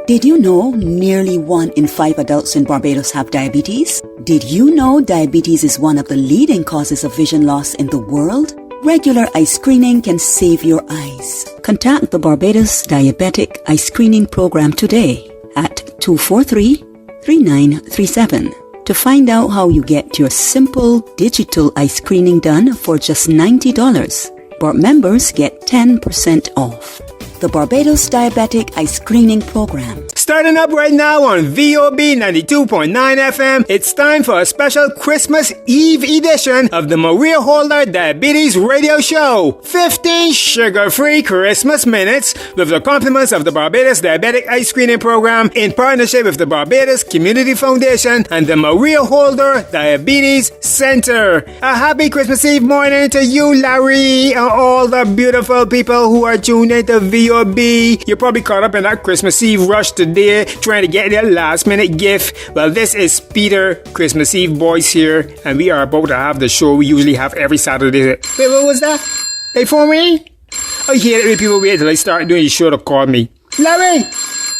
Did you know nearly 1 in 5 adults in Barbados have diabetes? Did you know diabetes is one of the leading causes of vision loss in the world? Regular eye screening can save your eyes. Contact the Barbados Diabetic Eye Screening Program today at 243-3937 to find out how you get your simple digital eye screening done for just $90. But members get 10% off. The Barbados Diabetic Eye Screening Program. Starting up right now on VOB 92.9 FM, it's time for a special Christmas Eve edition of the Maria Holder Diabetes Radio Show. 15 sugar-free Christmas minutes with the compliments of the Barbados Diabetic Eye Screening Program in partnership with the Barbados Community Foundation and the Maria Holder Diabetes Center. A happy Christmas Eve morning to you, Larry, and all the beautiful people who are tuned into VOB. You're probably caught up in that Christmas Eve rush today, trying to get their last minute gift. Well, this is Peter, Christmas Eve boys here, and we are about to have the show we usually have every Saturday. Wait, what was that? They phone me? I hate it when people wait till I start doing the show to call me. Larry,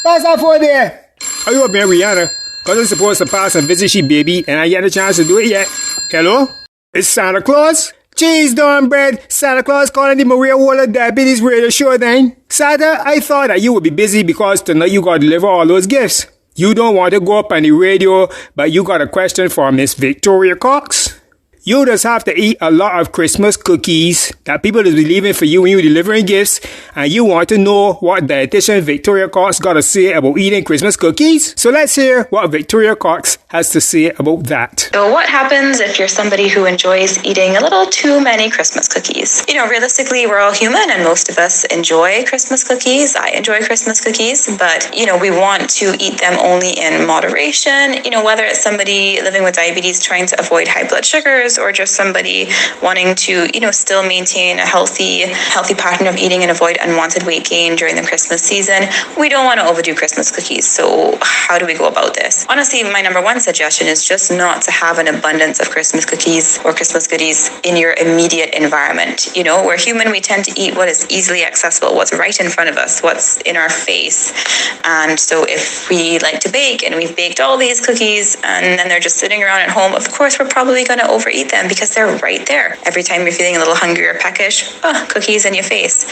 pass that phone there. Are you up here, Rihanna? Because I'm supposed to pass and visit she baby, and I ain't had a chance to do it yet. Hello? It's Santa Claus? Cheese, dawn bread, Santa Claus calling the Maria Holder Diabetes Radio Show then. Santa, I thought that you would be busy because tonight you gotta deliver all those gifts. You don't want to go up on the radio, but you got a question for Miss Victoria Cox. You just have to eat a lot of Christmas cookies that people is leaving for you when you're delivering gifts, and you want to know what dietitian Victoria Cox got to say about eating Christmas cookies? So let's hear what Victoria Cox has to say about that. So what happens if you're somebody who enjoys eating a little too many Christmas cookies? You know, realistically, we're all human and most of us enjoy Christmas cookies. I enjoy Christmas cookies, but, you know, we want to eat them only in moderation. You know, whether it's somebody living with diabetes trying to avoid high blood sugars, or just somebody wanting to, you know, still maintain a healthy pattern of eating and avoid unwanted weight gain during the Christmas season. We don't want to overdo Christmas cookies. So how do we go about this? Honestly, my number one suggestion is just not to have an abundance of Christmas cookies or Christmas goodies in your immediate environment. You know, we're human. We tend to eat what is easily accessible, what's right in front of us, what's in our face. And so if we like to bake and we've baked all these cookies and then they're just sitting around at home, of course, we're probably going to overeat them because they're right there. Every time you're feeling a little hungry or peckish, cookies in your face.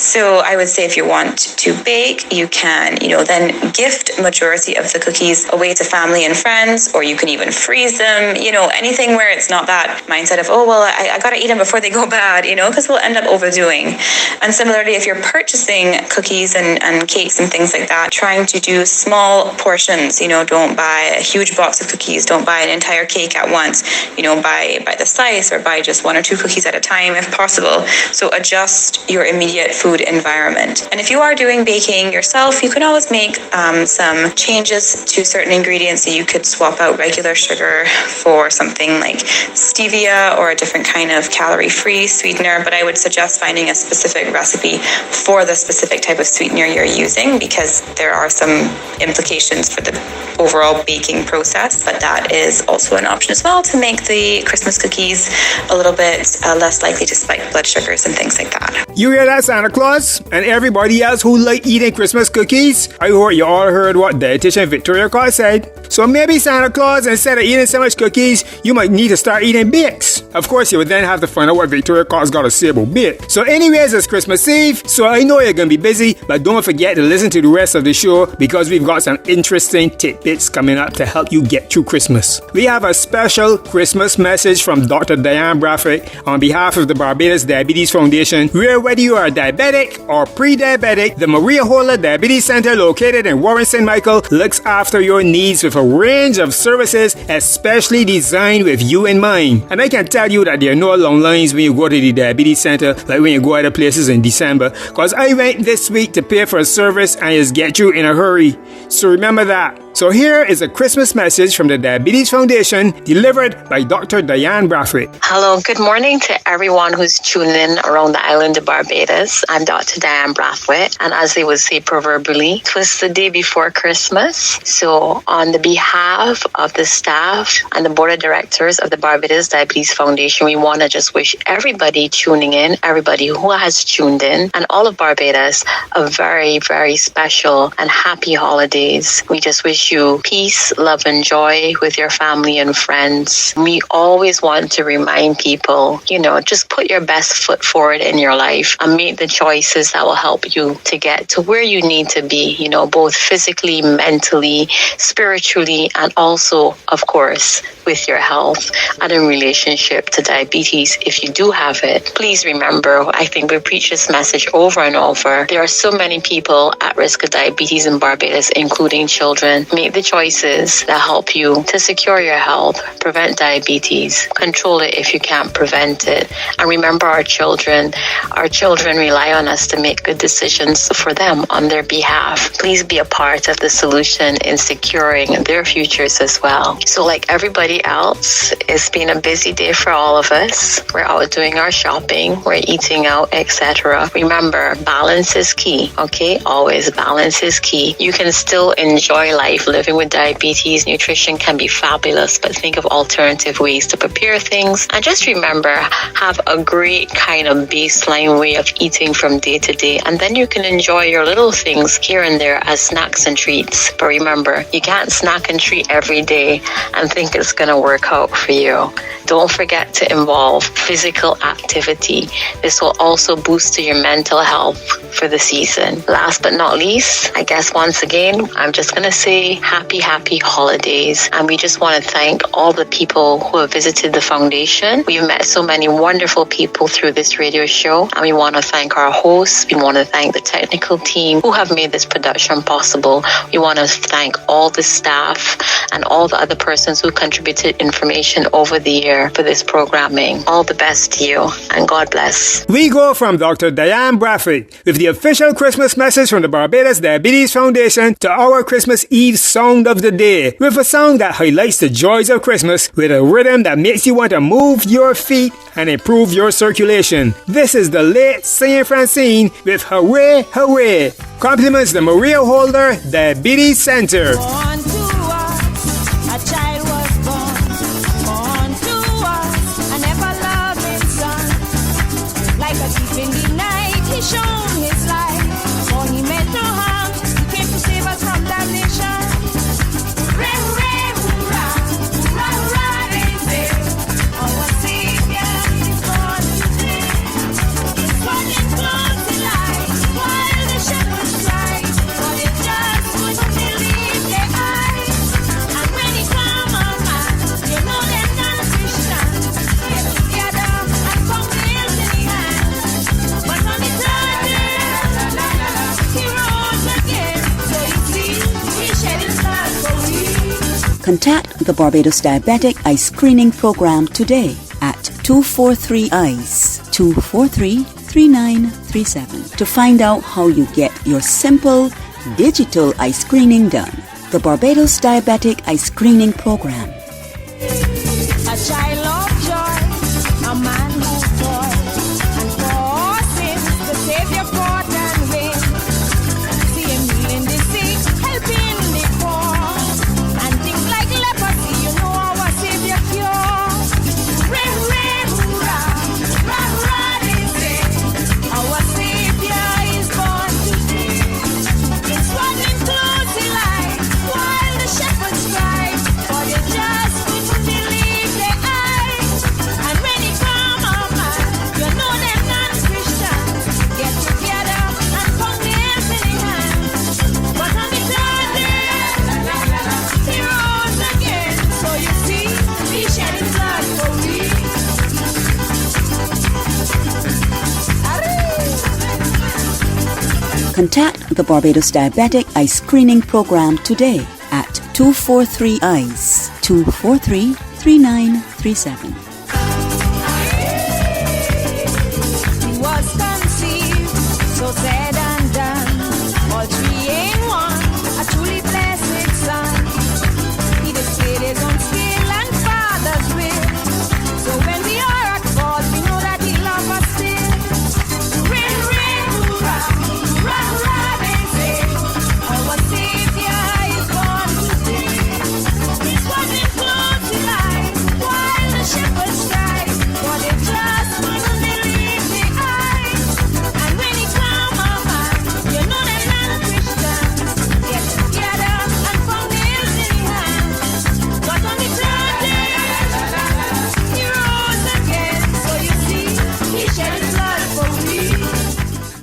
So I would say if you want to bake, you can, you know, then gift majority of the cookies away to family and friends, or you can even freeze them, you know, anything where it's not that mindset of, oh, well, I got to eat them before they go bad, you know, because we'll end up overdoing. And similarly, if you're purchasing cookies and cakes and things like that, trying to do small portions, you know, don't buy a huge box of cookies, don't buy an entire cake at once, you know, buy the slice or buy just 1 or 2 cookies at a time if possible. So adjust your immediate food environment. And if you are doing baking yourself, you can always make some changes to certain ingredients. So you could swap out regular sugar for something like stevia or a different kind of calorie-free sweetener. But I would suggest finding a specific recipe for the specific type of sweetener you're using, because there are some implications for the overall baking process. But that is also an option as well to make the Christmas cookies a little bit less likely to spike blood sugars and things like that. You hear that, Santa Claus? And everybody else who like eating Christmas cookies? I hope you all heard what dietitian Victoria Cox said. So maybe Santa Claus, instead of eating so much cookies, you might need to start eating bakes. Of course, you would then have to find out what Victoria Cox got to say about bake. So anyways, it's Christmas Eve, so I know you're going to be busy, but don't forget to listen to the rest of the show because we've got some interesting tidbits coming up to help you get through Christmas. We have a special Christmas message from Dr. Diane Bradford on behalf of the Barbados Diabetes Foundation, where whether you are diabetic or pre-diabetic, the Maria Holder Diabetes Center located in Warren St. Michael looks after your needs with a range of services especially designed with you in mind. And I can tell you that there are no long lines when you go to the diabetes center like when you go other places in December, because I went this week to pay for a service and just get you in a hurry. So remember that. So here is a Christmas message from the Diabetes Foundation delivered by Dr. Diane Brathwaite. Hello, good morning to everyone who's tuned in around the island of Barbados. I'm Dr. Diane Brathwaite, and as they would say proverbially, it was the day before Christmas. So on the behalf of the staff and the board of directors of the Barbados Diabetes Foundation, we want to just wish everybody tuning in, everybody who has tuned in, and all of Barbados a very, very special and happy holidays. We just wish you peace, love, and joy with your family and friends. We always want to remind people, just put your best foot forward in your life and make the choices that will help you to get to where you need to be, both physically, mentally, spiritually, and also, of course, with your health and in relationship to diabetes. If you do have it, please remember, I think we preach this message over and over. There are so many people at risk of diabetes in Barbados, including children. Make the choices that help you to secure your health, prevent diabetes, control it if you can't prevent it. And remember our children. Our children rely on us to make good decisions for them on their behalf. Please be a part of the solution in securing their futures as well. So like everybody else, it's been a busy day for all of us. We're out doing our shopping, we're eating out, etc. Remember, balance is key, okay? Always balance is key. You can still enjoy life. Living with diabetes, nutrition can be fabulous, but think of alternative ways to prepare things. And just remember, have a great kind of baseline way of eating from day to day. And then you can enjoy your little things here and there as snacks and treats. But remember, you can't snack and treat every day and think it's going to work out for you. Don't forget to involve physical activity. This will also boost your mental health for the season. Last but not least, I guess once again, I'm just going to say happy holidays. And we just want to thank all the people who have visited the foundation. We've met so many wonderful people through this radio show. And we want to thank our hosts. We want to thank the technical team who have made this production possible. We want to thank all the staff and all the other persons who contributed information over the year for this programming. All the best to you, and God bless. We go from Dr. Diane Brathwaite with the official Christmas message from the Barbados Diabetes Foundation to our Christmas Eve song of the day, with a song that highlights the joys of Christmas with a rhythm that makes you want to move your feet and improve your circulation. This is the late Saint Francine with Hooray, Hooray. Compliments the Maria Holder Diabetes Center. Contact the Barbados Diabetic Eye Screening Program today at 243-EYES, 243-3937 to find out how you get your simple digital eye screening done. The Barbados Diabetic Eye Screening Program. A child of joy, a man who toils, and for all sins the Savior fought and win. See him healing the sick, helping the poor, and things like leprosy, our Savior cure. Hooray, hooray, hurrah, rah, rah, they say, our Savior is born today. It's running through the light, while the shepherds cry, for the just will believe their eyes. And when he come on, them non-Christians get together and put nails in their hands. But on the third day, he rose again. So you see, he shed his blood for we. Contact the Barbados Diabetic Eye Screening Program today at 243-EYES, 243-3937. He was conceived, so said and done, all three in one, a truly blessed son.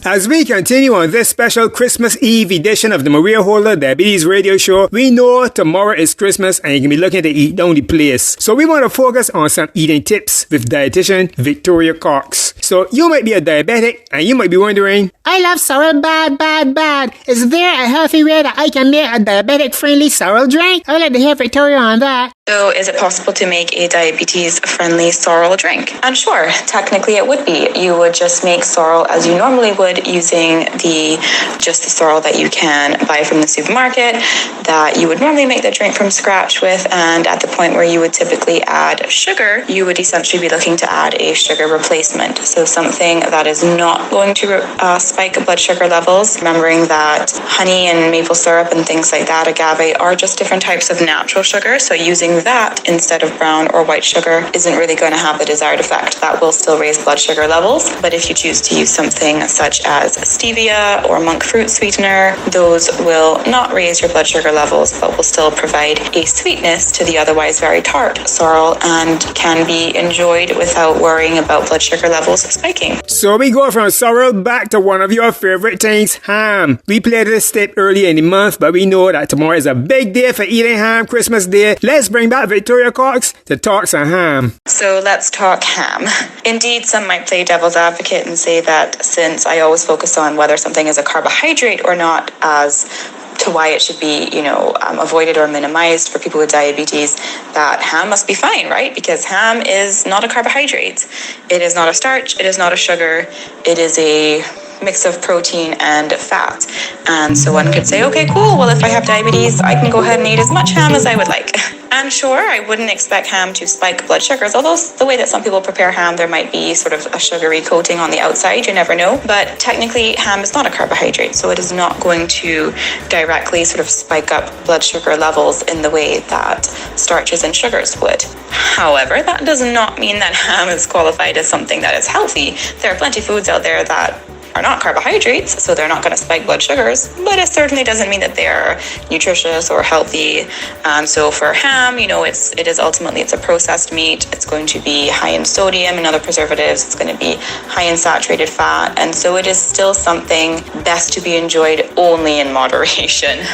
As we continue on this special Christmas Eve edition of the Maria Holder Diabetes Radio Show, we know tomorrow is Christmas and you can be looking to eat down the place. So we want to focus on some eating tips with dietitian Victoria Cox. So you might be a diabetic and you might be wondering, I love sorrel bad. Is there a healthy way that I can make a diabetic-friendly sorrel drink? I'd like to hear Victoria on that. So is it possible to make a diabetes-friendly sorrel drink? And sure, technically it would be. You would just make sorrel as you normally would using the sorrel that you can buy from the supermarket that you would normally make the drink from scratch with, and at the point where you would typically add sugar, you would essentially be looking to add a sugar replacement. So something that is not going to spike blood sugar levels, remembering that honey and maple syrup and things like that, agave, are just different types of natural sugar. So using that instead of brown or white sugar isn't really going to have the desired effect. That will still raise blood sugar levels, but if you choose to use something such as stevia or monk fruit sweetener, those will not raise your blood sugar levels, but will still provide a sweetness to the otherwise very tart sorrel and can be enjoyed without worrying about blood sugar levels spiking. so we go from sorrel back to one of your favorite things, ham. We played this tip earlier in the month, but we know that tomorrow is a big day for eating ham, Christmas Day. Let's bring back Victoria Cox to talk some ham. So let's talk ham. Indeed, some might play devil's advocate and say that since I always focus on whether something is a carbohydrate or not as to why it should be, avoided or minimized for people with diabetes, that ham must be fine, right? Because ham is not a carbohydrate. It is not a starch. It is not a sugar. It is a mix of protein and fat. And so one could say, okay, cool. Well, if I have diabetes, I can go ahead and eat as much ham as I would like. And sure, I wouldn't expect ham to spike blood sugars, although the way that some people prepare ham, there might be sort of a sugary coating on the outside. You never know. But technically, ham is not a carbohydrate, so it is not going to directly sort of spike up blood sugar levels in the way that starches and sugars would. However, that does not mean that ham is qualified as something that is healthy. There are plenty of foods out there that are not carbohydrates, so they're not going to spike blood sugars, but it certainly doesn't mean that they're nutritious or healthy. So for ham, it's a processed meat. It's going to be high in sodium and other preservatives. It's going to be high in saturated fat, and so it is still something best to be enjoyed only in moderation.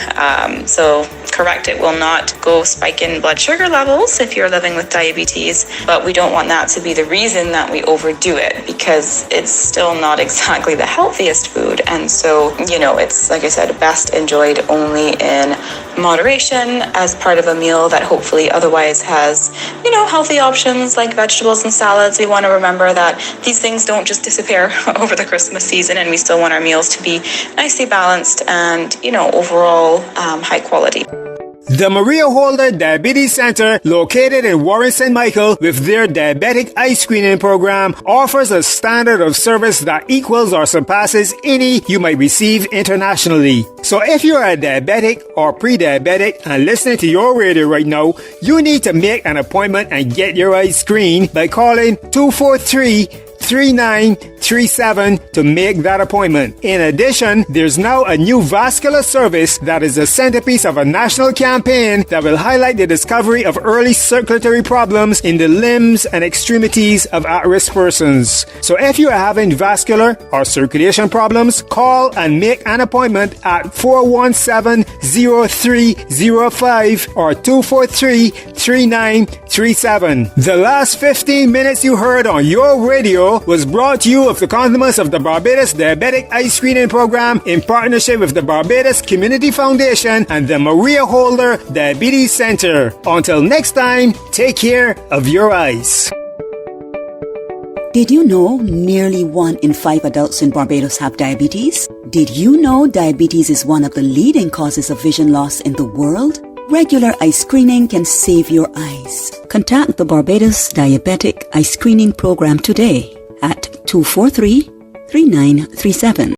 So correct, it will not go spike in blood sugar levels if you're living with diabetes, but we don't want that to be the reason that we overdo it, because it's still not exactly the healthiest food. And so, it's, like I said, best enjoyed only in moderation as part of a meal that hopefully otherwise has, healthy options like vegetables and salads. We want to remember that these things don't just disappear over the Christmas season, and we still want our meals to be nicely balanced and, overall high quality. The Maria Holder Diabetes Center, located in Warren St. Michael, with their diabetic eye screening program, offers a standard of service that equals or surpasses any you might receive internationally. So if you're a diabetic or pre-diabetic and listening to your radio right now, you need to make an appointment and get your eyes screened by calling 243-3937 to make that appointment. In addition, there's now a new vascular service that is the centerpiece of a national campaign that will highlight the discovery of early circulatory problems in the limbs and extremities of at-risk persons. So if you are having vascular or circulation problems, call and make an appointment at 417-0305 or 243-3937. The last 15 minutes you heard on your radio was brought to you with the compliments of the Barbados Diabetic Eye Screening Program in partnership with the Barbados Community Foundation and the Maria Holder Diabetes Center. Until next time, take care of your eyes. Did you know nearly 1 in 5 adults in Barbados have diabetes? Did you know diabetes is one of the leading causes of vision loss in the world? Regular eye screening can save your eyes. Contact the Barbados Diabetic Eye Screening Program today at 243-3937.